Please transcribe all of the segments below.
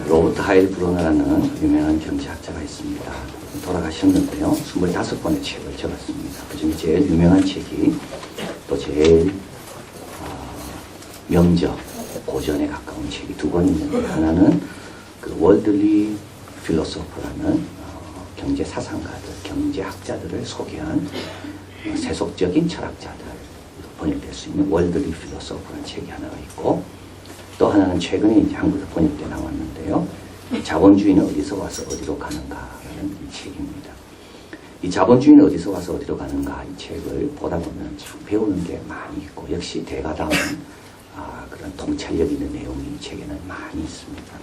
로버트 하일 브루너라는 유명한 경제학자가 있습니다. 돌아가셨는데요. 25권의 책을 적었습니다. 그중에 제일 유명한 책이 또 제일 명저, 고전에 가까운 책이 두 권 있는데, 하나는 그 월들리 필로소프라는 경제 사상가들, 경제학자들을 소개한 세속적인 철학자들 번역될 수 있는 월들리 필로소프라는 책이 하나가 있고, 또 하나는 최근에 이제 한국에서 번역돼 나왔는데요. 자본주의는 어디서 와서 어디로 가는가라는 이 책입니다. 이 자본주의는 어디서 와서 어디로 가는가 이 책을 보다 보면 참 배우는 게 많이 있고, 역시 대가다운 그런 통찰력 있는 내용이 이 책에는 많이 있습니다.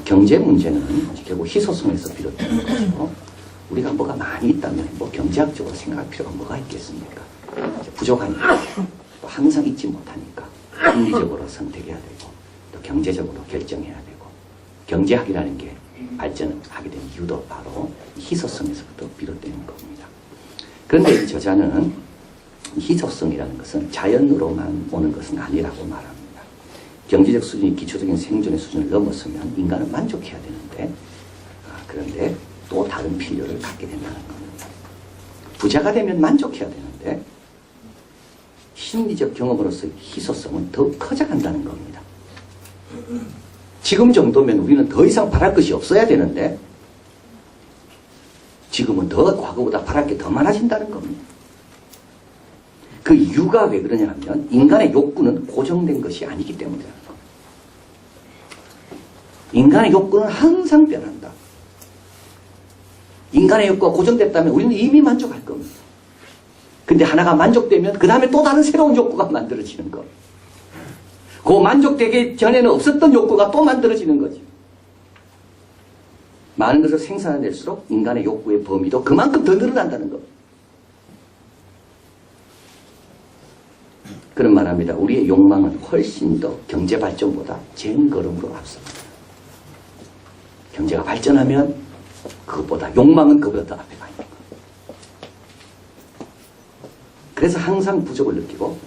경제 문제는 결국 희소성에서 비롯되는 거죠. 우리가 뭐가 많이 있다면 뭐 경제학적으로 생각할 필요가 뭐가 있겠습니까? 부족하니까, 또 항상 있지 못하니까 합리적으로 선택해야 되고, 또 경제적으로 결정해야 되고, 경제학이라는 게 발전하게 된 이유도 바로 희소성에서부터 비롯되는 겁니다. 그런데 이 저자는 희소성이라는 것은 자연으로만 오는 것은 아니라고 말합니다. 경제적 수준이 기초적인 생존의 수준을 넘어서면 인간은 만족해야 되는데, 그런데 또 다른 필요를 갖게 된다는 겁니다. 부자가 되면 만족해야 되는데 심리적 경험으로서의 희소성은 더 커져간다는 겁니다. 지금 정도면 우리는 더 이상 바랄 것이 없어야 되는데 지금은 더 과거보다 바랄 게 더 많아진다는 겁니다. 그 이유가 왜 그러냐 하면 인간의 욕구는 고정된 것이 아니기 때문이라는 겁니다. 인간의 욕구는 항상 변한다. 인간의 욕구가 고정됐다면 우리는 이미 만족할 겁니다. 근데 하나가 만족되면 그 다음에 또 다른 새로운 욕구가 만들어지는 거. 그 만족되기 전에는 없었던 욕구가 또 만들어지는 거죠. 많은 것을 생산해낼수록 인간의 욕구의 범위도 그만큼 더 늘어난다는 겁니다. 그런 말합니다. 우리의 욕망은 훨씬 더 경제 발전보다 쟁걸음으로 앞섭니다. 경제가 발전하면 그것보다 욕망은 그것보다 더 앞에 가 있는 거예요. 그래서 항상 부족을 느끼고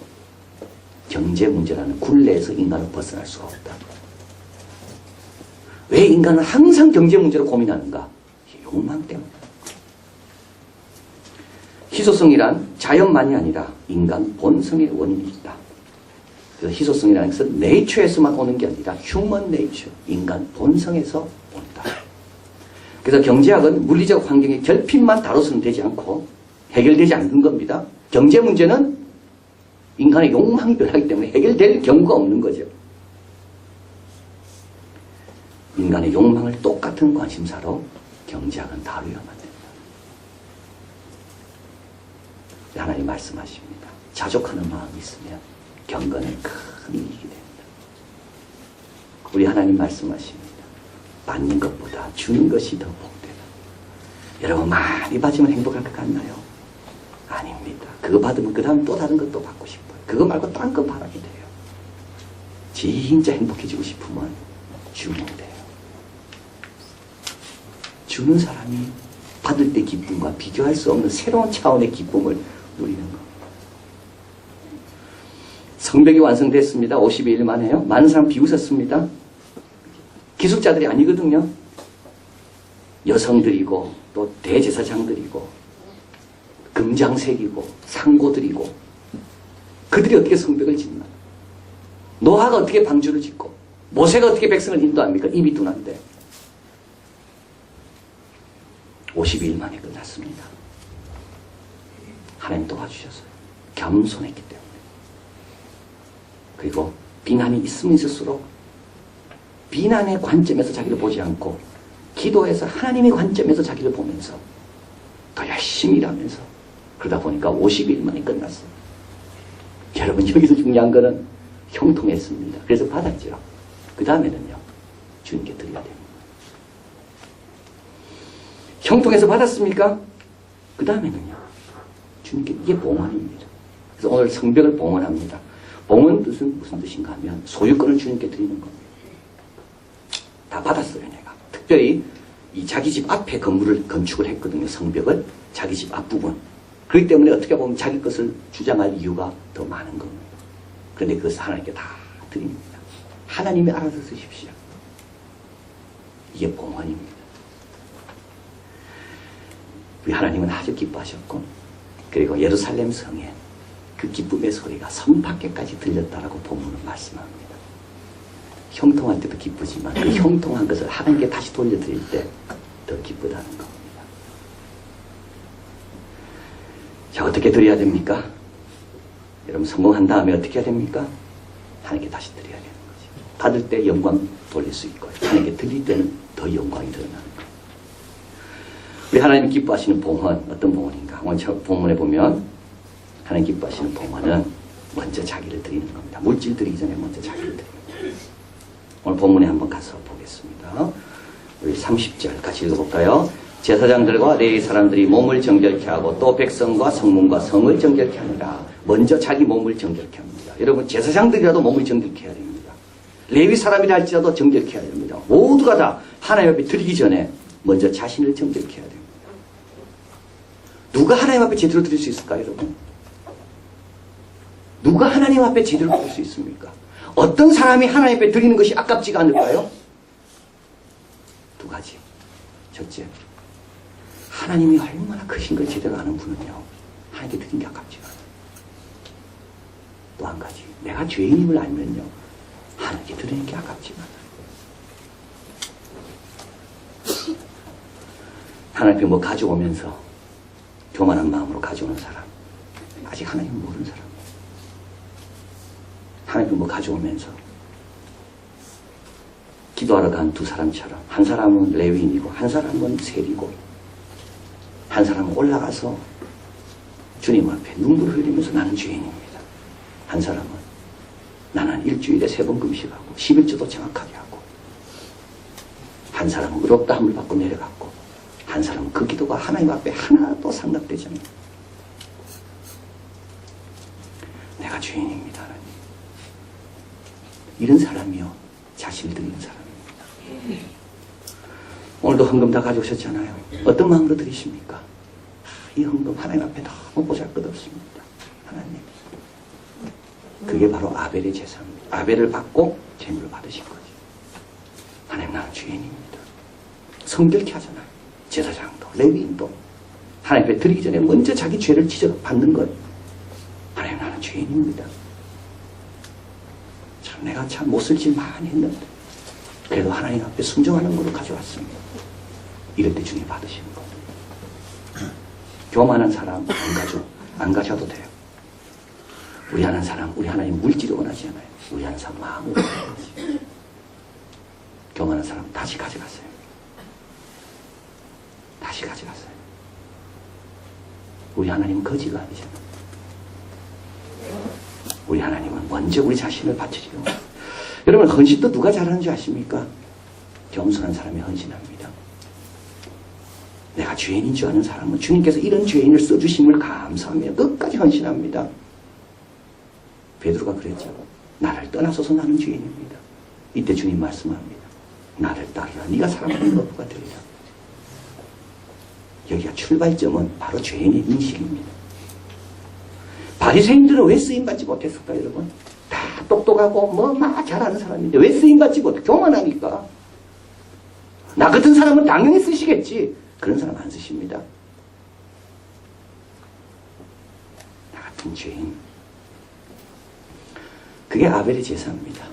경제 문제라는 굴레에서 인간은 벗어날 수가 없다. 왜 인간은 항상 경제 문제로 고민하는가? 욕망 때문에. 희소성이란 자연만이 아니라 인간 본성의 원인이 있다. 그래서 희소성이라는 것은 네이처에서만 오는 게 아니라 휴먼 네이처, 인간 본성에서 온다. 그래서 경제학은 물리적 환경의 결핍만 다뤄서는 되지 않고 해결되지 않는 겁니다. 경제 문제는 인간의 욕망이 변하기 때문에 해결될 경우가 없는 거죠. 인간의 욕망을 똑같은 관심사로 경제학은 다루어야만 됩니다. 하나님 말씀하십니다. 자족하는 마음이 있으면 경건은 큰 이익이 됩니다. 우리 하나님 말씀하십니다. 받는 것보다 주는 것이 더 복되다. 여러분 많이 받으면 행복할 것 같나요? 아닙니다. 그거 받으면 그 다음 또 다른 것도 받고 싶어요. 그거 말고 딴 거 바라게 돼요. 진짜 행복해지고 싶으면 주면 돼요. 주는 사람이 받을 때 기쁨과 비교할 수 없는 새로운 차원의 기쁨을 누리는 겁니다. 성벽이 완성됐습니다. 52일 만에요. 많은 사람 비웃었습니다. 기숙자들이 아니거든요. 여성들이고 또 대제사장들이고 금장색이고 상고들이고 그들이 어떻게 성벽을 짓나? 노아가 어떻게 방주를 짓고 모세가 어떻게 백성을 인도합니까? 입이 둔한데 52일 만에 끝났습니다. 하나님 도와주셨어요. 겸손했기 때문에. 그리고 비난이 있으면 있을수록 비난의 관점에서 자기를 보지 않고 기도해서 하나님의 관점에서 자기를 보면서 더 열심히 일하면서 그러다 보니까 50일 만에 끝났어요. 여러분 여기서 중요한 거는 형통했습니다. 그래서 받았죠. 그 다음에는요. 주님께 드려야 됩니다. 형통해서 받았습니까? 그 다음에는요. 주님께 이게 봉헌입니다. 그래서 오늘 성벽을 봉헌합니다. 봉헌 뜻은 무슨 뜻인가 하면 소유권을 주님께 드리는 겁니다. 다 받았어요, 내가. 특별히 이 자기 집 앞에 건물을 건축을 했거든요. 성벽을. 자기 집 앞부분. 그렇기 때문에 어떻게 보면 자기 것을 주장할 이유가 더 많은 겁니다. 그런데 그것을 하나님께 다 드립니다. 하나님이 알아서 쓰십시오. 이게 봉헌입니다. 우리 하나님은 아주 기뻐하셨고, 그리고 예루살렘 성에 그 기쁨의 소리가 성 밖에까지 들렸다라고 본문은 말씀합니다. 형통할 때도 기쁘지만 그 형통한 것을 하나님께 다시 돌려드릴 때 더 기쁘다는 겁니다. 자, 어떻게 드려야 됩니까? 여러분 성공한 다음에 어떻게 해야 됩니까? 하나님께 다시 드려야 되는 거죠. 받을 때 영광 돌릴 수 있고 하나님께 드릴 때는 더 영광이 드러나는 거예요. 우리 하나님 기뻐하시는 봉헌, 어떤 봉헌인가? 오늘 본문에 보면 하나님 기뻐하시는 봉헌은 먼저 자기를 드리는 겁니다. 물질 드리기 전에 먼저 자기를 드립니다. 오늘 본문에 한번 가서 보겠습니다. 우리 30절 같이 읽어볼까요? 제사장들과 레위 사람들이 몸을 정결케 하고 또 백성과 성문과 성을 정결케 하니라. 먼저 자기 몸을 정결케 합니다. 여러분 제사장들이라도 몸을 정결케 해야 됩니다. 레위 사람이라 할지라도 정결케 해야 됩니다. 모두가 다 하나님 앞에 드리기 전에 먼저 자신을 정결케 해야 됩니다. 누가 하나님 앞에 제대로 드릴 수 있을까요, 여러분? 누가 하나님 앞에 제대로 드릴 수 있습니까? 어떤 사람이 하나님 앞에 드리는 것이 아깝지가 않을까요? 두 가지. 첫째, 하나님이 얼마나 크신 걸 제대로 아는 분은요, 하나님께 드리는 게 아깝지가 않아요. 또 한 가지, 내가 죄인임을 알면요, 하나님께 드리는 게 아깝지가 않아요. 하나님 앞에 뭐 가져오면서 교만한 마음으로 가져오는 사람, 아직 하나님을 모르는 사람. 하나님 뭐 가져오면서 기도하러 간 두 사람처럼 한 사람은 레위인이고 한 사람은 세리고 한 사람은 올라가서 주님 앞에 눈물 흘리면서 나는 죄인입니다. 한 사람은 나는 일주일에 3번 금식하고 11조도 정확하게 하고 한 사람은 의롭다 함을 받고 내려갔고 한 사람은 그 기도가 하나님 앞에 하나도 상납되지 않아요. 내가 죄인입니다. 하나님. 이런 사람이요. 자신을 드리는 사람입니다. 오늘도 헌금 다 가져오셨잖아요. 어떤 마음으로 드리십니까? 이 헌금 하나님 앞에 너무 보잘것없습니다. 하나님. 그게 바로 아벨의 제사입니다. 아벨을 받고 재물을 받으신 거죠. 하나님 나는 죄인입니다. 성결케 하잖아요. 제사장도 레위인도 하나님 앞에 드리기 전에 먼저 자기 죄를 지적 받는 것. 하나님 나는 죄인입니다. 참 내가 참 못쓸 짓 많이 했는데 그래도 하나님 앞에 순종하는 걸로 가져왔습니다. 이럴 때 주님 받으시는 거예요. 교만한 사람 안 가셔도 돼요. 우리 하는 사람, 우리 하나님 물질을 원하지 않아요. 우리 하는 사람 마음을 원하지. 교만한 사람 다시 가져갔어요. 다시 가져갔어요. 우리 하나님은 거지가 아니잖아요. 우리 하나님은 먼저 우리 자신을 바치시고 여러분 헌신도 누가 잘하는 줄 아십니까? 겸손한 사람이 헌신합니다. 내가 죄인인 줄 아는 사람은 주님께서 이런 죄인을 써주심을 감사하며 끝까지 헌신합니다. 베드로가 그랬죠. 나를 떠나소서 나는 죄인입니다. 이때 주님 말씀합니다. 나를 따르라. 네가 사람의 너프가 되리라. 여기가 출발점은 바로 죄인의 인식입니다. 바리새인들은 왜 쓰임받지 못했을까요, 여러분? 다 똑똑하고 막 잘하는 사람인데 왜 쓰임받지 못해? 교만하니까. 나 같은 사람은 당연히 쓰시겠지. 그런 사람 안 쓰십니다. 나 같은 죄인. 그게 아벨의 제사입니다.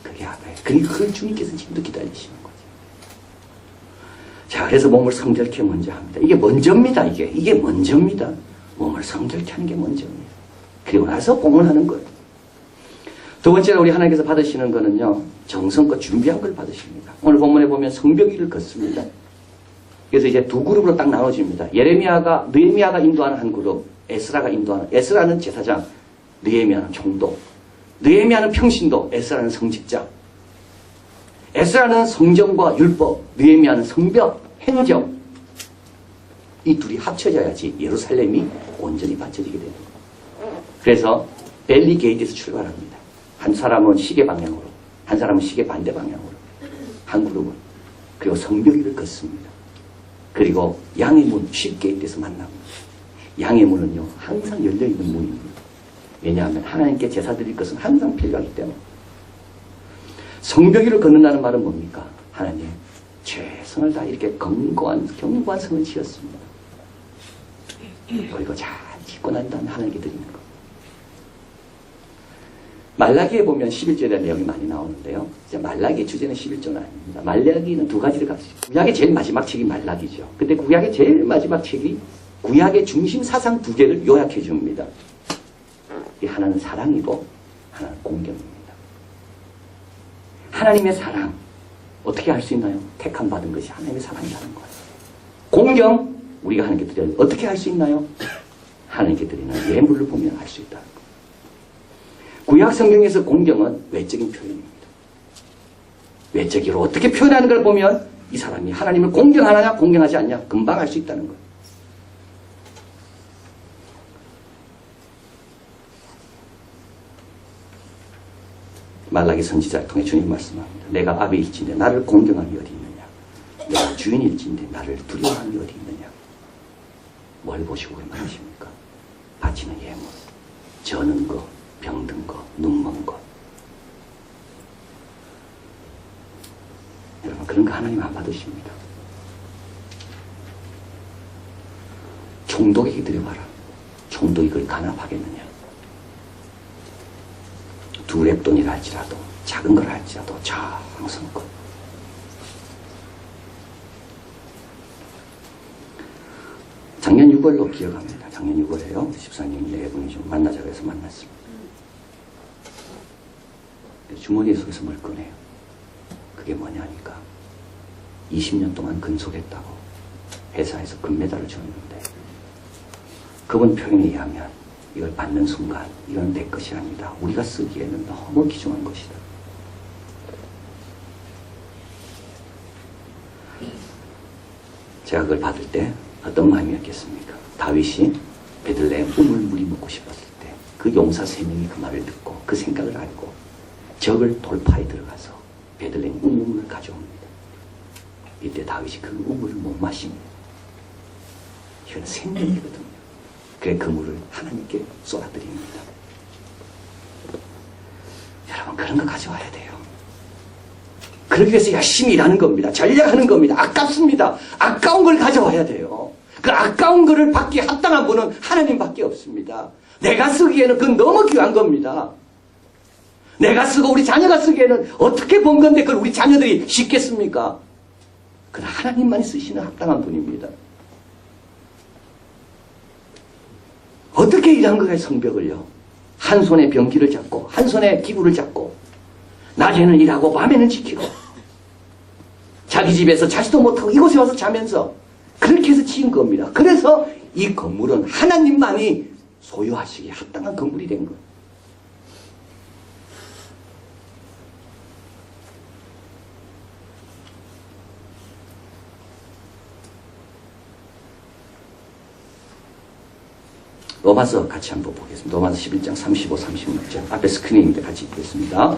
그게 아벨. 그리고 그걸 주님께서 지금도 기다리시는 거죠. 자, 그래서 몸을 성결케 먼저 합니다. 이게 먼저입니다. 이게 먼저입니다. 몸을 성결케 하는 게 먼저입니다. 그리고 나서 봉헌하는 거예요. 두 번째로 우리 하나님께서 받으시는 거는요, 정성껏 준비한 걸 받으십니다. 오늘 본문에 보면 성벽일을 걷습니다. 그래서 이제 두 그룹으로 딱 나눠집니다. 느헤미야가 인도하는 한 그룹, 에스라가 인도하는, 에스라는 제사장, 느헤미야는 총독, 느헤미야는 평신도, 에스라는 성직자. 에스라는 성정과 율법, 느헤미야는 성벽, 행정. 이 둘이 합쳐져야지 예루살렘이 온전히 받쳐지게 됩니다. 그래서 벨리 게이트에서 출발합니다. 한 사람은 시계 방향으로, 한 사람은 시계 반대 방향으로, 한 그룹은. 그리고 성벽을 걷습니다. 그리고 양의 문, 쉿게이트에서 만납니다. 양의 문은요, 항상 열려있는 문입니다. 왜냐하면 하나님께 제사 드릴 것은 항상 필요하기 때문에. 성벽 위를 걷는다는 말은 뭡니까? 하나님 최선을 다 이렇게 견고한 성을 지었습니다. 그리고 잘 짓고 난 다음에 하나님께 드리는 거. 말라기에 보면 11절에 대한 내용이 많이 나오는데요. 말라기의 주제는 11절은 아닙니다. 말라기는 두 가지를 갖고 있습니다. 구약의 제일 마지막 책이 말라기죠. 근데 구약의 제일 마지막 책이 구약의 중심 사상 두 개를 요약해 줍니다. 하나는 사랑이고 하나는 공경입니다. 하나님의 사랑 어떻게 할 수 있나요? 택함 받은 것이 하나님의 사랑이라는 거예요. 공경 우리가 하나님께 드려야 어떻게 할 수 있나요? 하나님께 드리는 예물을 보면 할 수 있다는 거예요. 구약 성경에서 공경은 외적인 표현입니다. 외적으로 어떻게 표현하는 걸 보면 이 사람이 하나님을 공경하느냐 공경하지 않냐 금방 알 수 있다는 거예요. 말라기 선지자를 통해 주님 말씀합니다. 내가 아비일진데 나를 공경함이 어디 있느냐. 내가 주인일진데 나를 두려워함이 어디 있느냐. 뭘 보시고 왜 말하십니까? 바치는 예물, 저는 거, 병든 거, 눈먼 거. 여러분 그런 거 하나님 안 받으십니다. 총독에게 드려봐라. 총독이 그걸 간합하겠느냐. 두 랩돈이라 할지라도 작은 걸 할지라도 정성껏 작년 6월로 기억합니다. 작년 6월에요. 집사님 네 분이 좀 만나자고 해서 만났습니다. 주머니 속에서 뭘 꺼내요. 그게 뭐냐니까 20년 동안 근속했다고 회사에서 금메달을 줬는데 그분 표현에 의하면 이걸 받는 순간 이건 내 것이 아니다. 우리가 쓰기에는 너무 귀중한 것이다. 제가 그걸 받을 때 어떤 마음이었겠습니까? 다윗이 베들레헴 우물물이 먹고 싶었을 때 그 용사 3명이 그 말을 듣고 그 생각을 알고 적을 돌파에 들어가서 베들레헴 우물물을 가져옵니다. 이때 다윗이 그 우물을 못 마십니다. 이건 생명이거든요. 그래 그 물을 하나님께 쏟아드립니다. 여러분 그런 거 가져와야 돼요. 그러기 위해서 열심히 일하는 겁니다. 전략하는 겁니다. 아깝습니다. 아까운 걸 가져와야 돼요. 그 아까운 거를 받기에 합당한 분은 하나님밖에 없습니다. 내가 쓰기에는 그건 너무 귀한 겁니다. 내가 쓰고 우리 자녀가 쓰기에는 어떻게 본 건데 그걸 우리 자녀들이 쉽겠습니까? 그건 하나님만이 쓰시는 합당한 분입니다. 어떻게 일한 거예요, 성벽을요? 한 손에 병기를 잡고, 한 손에 기구를 잡고, 낮에는 일하고, 밤에는 지키고, 자기 집에서 자지도 못하고, 이곳에 와서 자면서, 그렇게 해서 지은 겁니다. 그래서 이 건물은 하나님만이 소유하시기에 합당한 건물이 된 거예요. 로마서 같이 한번 보겠습니다. 로마서 11장 35, 36절. 앞에 스크린인데 같이 읽겠습니다.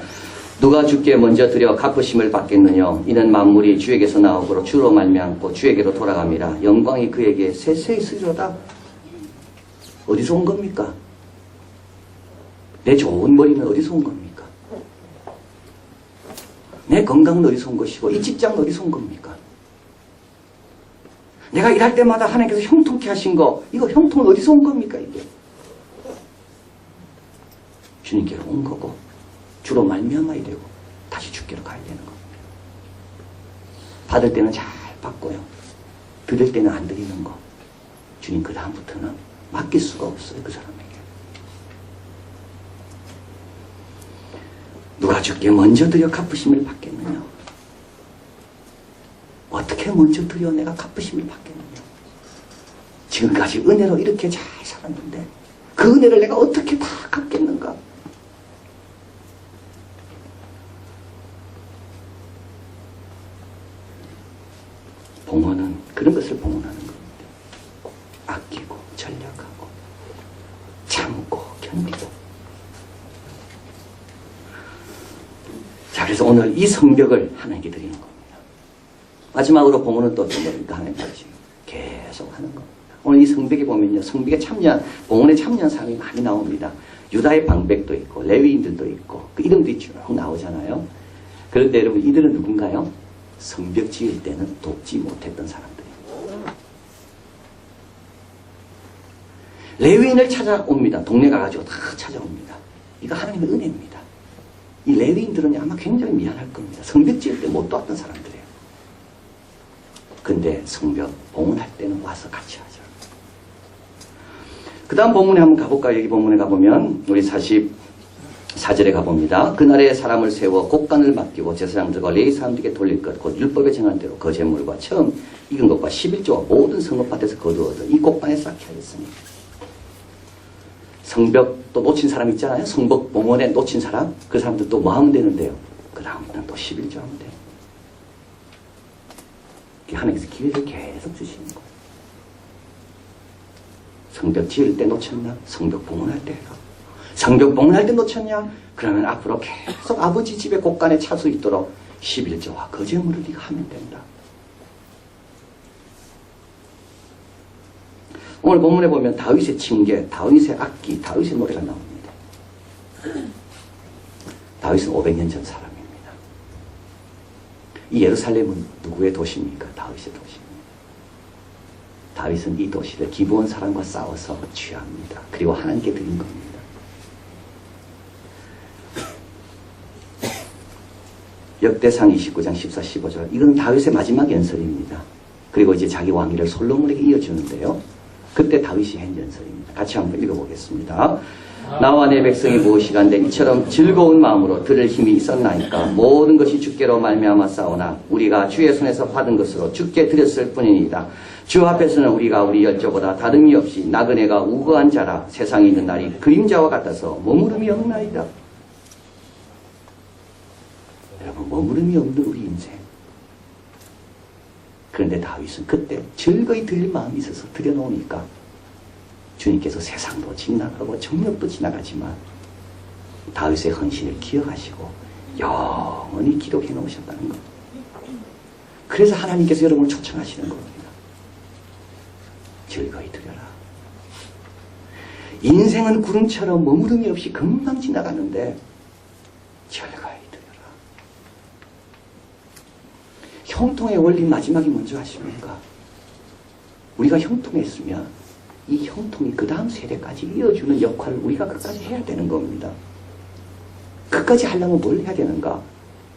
누가 주께 먼저 드려 갚으심을 받겠느냐. 이는 만물이 주에게서 나오고 주로 말미암고 주에게로 돌아갑니다. 영광이 그에게 세세히 있으리로다. 어디서 온 겁니까? 내 좋은 머리는 어디서 온 겁니까? 내 건강은 어디서 온 것이고 이 직장은 어디서 온 겁니까? 내가 일할 때마다 하나님께서 형통케 하신 거, 이거 형통은 어디서 온 겁니까, 이게? 주님께로 온 거고, 주로 말미암아야 되고, 다시 주께로 가야 되는 겁니다. 받을 때는 잘 받고요. 드릴 때는 안 드리는 거. 주님 그 다음부터는 맡길 수가 없어요, 그 사람에게. 누가 주께 먼저 드려 갚으심을 받겠느냐? 어떻게 먼저 드려 내가 갚으심을 받겠느냐? 지금까지 은혜로 이렇게 잘 살았는데 그 은혜를 내가 어떻게 다 갚겠는가? 봉헌은 그런 것을 봉헌하는 겁니다. 아끼고 전략하고 참고 견디고. 자, 그래서 오늘 이 성벽을 하나님께 드리는 겁니다. 마지막으로 봉헌은 또 어떤 겁니까? 하나님 같이 계속 하는 겁니다. 오늘 이 성벽에 보면요, 성벽에 참여한, 봉헌에 참여한 사람이 많이 나옵니다. 유다의 방백도 있고, 레위인들도 있고, 그 이름들이 쭉 나오잖아요. 그런데 여러분, 이들은 누군가요? 성벽 지을 때는 돕지 못했던 사람들이에요. 레위인을 찾아옵니다. 동네 가가지고 다 찾아옵니다. 이거 하나님의 은혜입니다. 이 레위인들은 아마 굉장히 미안할 겁니다. 성벽 지을 때 못 도왔던 사람들이에요. 근데 성벽 봉헌할 때는 와서 같이 하죠. 그 다음 본문에 한번 가볼까요? 여기 본문에 가보면 우리 44절에 가봅니다. 그날에 사람을 세워 곡간을 맡기고 제사장들과 레위 사람들에게 돌릴 것, 곧 율법에 정한 대로 그 제물과 처음 익은 것과 11조와 모든 성읍밭에서 거두어든 이 곡간에 쌓게 하였으니. 성벽 또 놓친 사람 있잖아요. 성벽 봉헌에 놓친 사람. 그 사람들 또 뭐 하면 되는데요. 그 다음부터는 또 11조 하면 돼요. 하나님께서 기회를 계속 주시는 거예요. 성벽 지을 때 놓쳤나? 성벽 봉헌할 때 해라. 성벽 봉헌할 때 놓쳤냐? 그러면 앞으로 계속 아버지 집에 곡간에 차 수 있도록 11조와 그 제물을 네가 하면 된다. 오늘 본문에 보면 다윗의 징계, 다윗의 악기, 다윗의 노래가 나옵니다. 다윗은 500년 전 사람입니다. 이 예루살렘은 누구의 도시입니까? 다윗의 도시입니다. 다윗은 이 도시를 기브온 사람과 싸워서 취합니다. 그리고 하나님께 드린 겁니다. 역대상 29장 14, 15절. 이건 다윗의 마지막 연설입니다. 그리고 이제 자기 왕위를 솔로몬에게 이어주는데요. 그때 다윗이 한 연설입니다. 같이 한번 읽어보겠습니다. 나와 내 백성이 무엇이간데 이처럼 즐거운 마음으로 들을 힘이 있었나이까. 모든 것이 주께로 말미암아 싸우나 우리가 주의 손에서 받은 것으로 주께 드렸을 뿐이니이다. 주 앞에서는 우리가 우리 열조보다 다름이 없이 나그네가 우거한 자라. 세상에 있는 날이 그림자와 같아서 머무름이 없나이다. 여러분, 머무름이 없는 우리 인생. 그런데 다윗은 그때 즐거이 드릴 마음이 있어서 드려놓으니까 주님께서 세상도 지나가고 정력도 지나가지만 다윗의 헌신을 기억하시고 영원히 기록해 놓으셨다는 겁니다. 그래서 하나님께서 여러분을 초청하시는 겁니다. 즐거이 드려라. 인생은 구름처럼 머무름이 없이 금방 지나가는데 즐거이 드려라. 형통의 원리 마지막이 뭔지 아십니까? 우리가 형통했으면 이 형통이 그 다음 세대까지 이어주는 역할을 우리가 끝까지 해야 되는 겁니다. 끝까지 하려면 뭘 해야 되는가?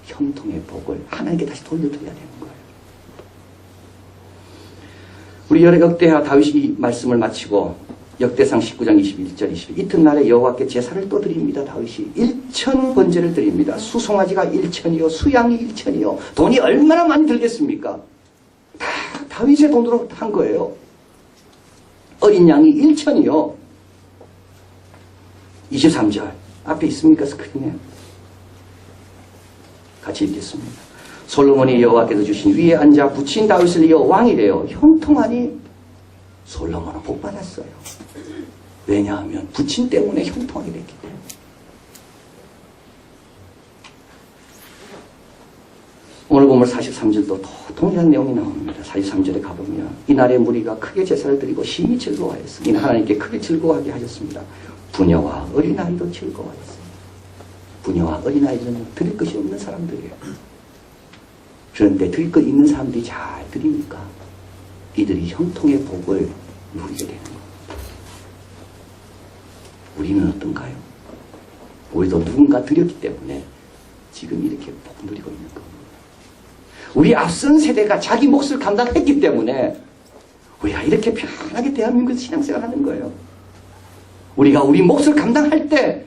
형통의 복을 하나님께 다시 돌려드려야 되는 거예요. 우리 역대하 다윗이 말씀을 마치고 역대상 19장 21절 22 이튿날에 여호와께 제사를 또 드립니다. 다윗이 1천 번제를 드립니다. 수송아지가 1천이요 수양이 1천이요. 돈이 얼마나 많이 들겠습니까? 다 다윗의 돈으로 한 거예요. 어린 양이 1천이요. 23절 앞에 있습니까? 스크린에 같이 읽겠습니다. 솔로몬이 여호와께서 주신 위에 앉아 붙인 다윗을 이어 왕이래요. 형통하니 솔로몬은 복 받았어요. 왜냐하면 붙임 때문에 형통하게 됐기 때문에. 오늘 보면 43절도 동일한 내용이 나옵니다. 43절에 가보면 이날의 무리가 크게 제사를 드리고 심히 즐거워하였으니 하나님께 크게 즐거워하게 하셨습니다. 부녀와 어린아이도 즐거워하였습니다. 부녀와 어린아이들은 드릴 것이 없는 사람들이에요. 그런데 드릴 것 있는 사람들이 잘 드리니까 이들이 형통의 복을 누리게 되는 겁니다. 우리는 어떤가요? 우리도 누군가 드렸기 때문에 지금 이렇게 복 누리고 있는 겁니다. 우리 앞선 세대가 자기 몫을 감당했기 때문에 우리가 이렇게 편하게 대한민국에서 신앙생활 하는 거예요. 우리가 우리 몫을 감당할 때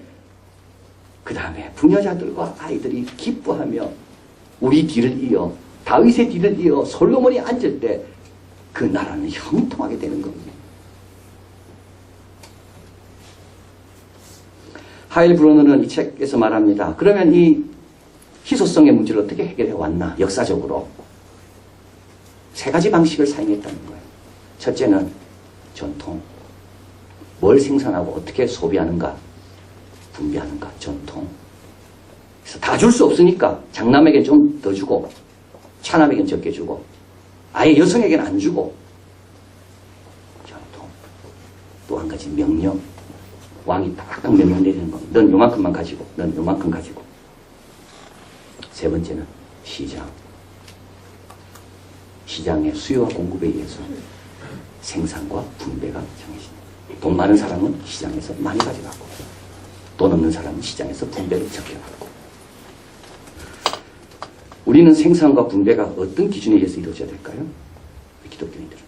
그 다음에 부녀자들과 아이들이 기뻐하며 우리 뒤를 이어 다윗의 뒤를 이어 솔로몬이 앉을 때 그 나라는 형통하게 되는 겁니다. 하일 브로너는 이 책에서 말합니다. 그러면 이 희소성의 문제를 어떻게 해결해 왔나? 역사적으로 세 가지 방식을 사용했다는 거예요. 첫째는 전통. 뭘 생산하고 어떻게 소비하는가? 분배하는가? 전통. 그래서 다 줄 수 없으니까 장남에게 좀 더 주고 차남에게는 적게 주고 아예 여성에게는 안 주고. 전통. 또 한 가지 명령. 왕이 딱딱 명령 내리는 겁니다. 넌 요만큼만 가지고 넌 요만큼 가지고. 세 번째는 시장. 시장의 수요와 공급에 의해서 생산과 분배가 정해집니다. 돈 많은 사람은 시장에서 많이 가져가고 돈 없는 사람은 시장에서 분배를 적게 받고. 우리는 생산과 분배가 어떤 기준에 의해서 이루어져야 될까요? 기독교인들은.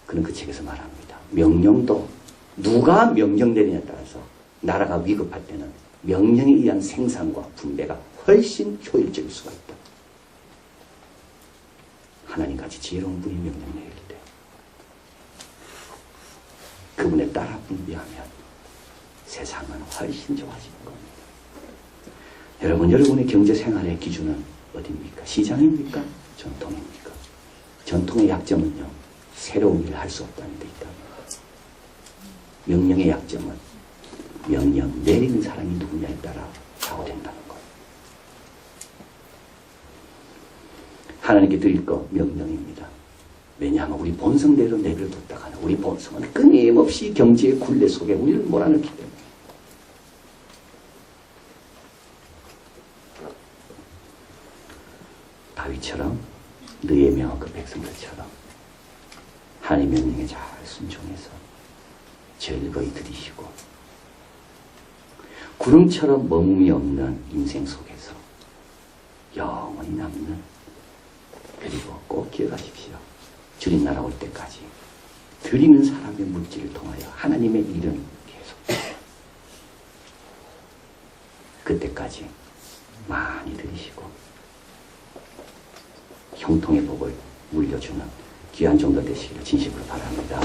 그는 그 책에서 말합니다. 명령도 누가 명령 내리냐에 따라서 나라가 위급할 때는 명령에 의한 생산과 분배가 훨씬 효율적일 수가 있다. 하나님같이 지혜로운 분이 명령 내릴 때 그분에 따라 분배하면 세상은 훨씬 좋아지는 겁니다. 여러분의 경제 생활의 기준은 어디입니까? 시장입니까? 전통입니까? 전통의 약점은요, 새로운 일을 할 수 없다는 데 있다. 명령의 약점은 명령 내리는 사람이 누구냐에 따라 좌우된다는 것. 하나님께 드릴 것 명령입니다. 왜냐하면 우리 본성대로 내버려뒀다가는 우리 본성은 끊임없이 경제의 굴레 속에 우리를 몰아넣기 때문에. 다윗처럼 너의 명한 그 백성들처럼 하나님 명령에 잘 순종해서 즐거이 들이시고 구름처럼 머금이 없는 인생 속에서 영원히 남는, 그리고 꼭 기억하십시오. 주님 나라 올 때까지 드리는 사람의 물질을 통하여 하나님의 일은 계속 그때까지 많이 드리시고 형통의 복을 물려주는 귀한 종들 되시기를 진심으로 바랍니다.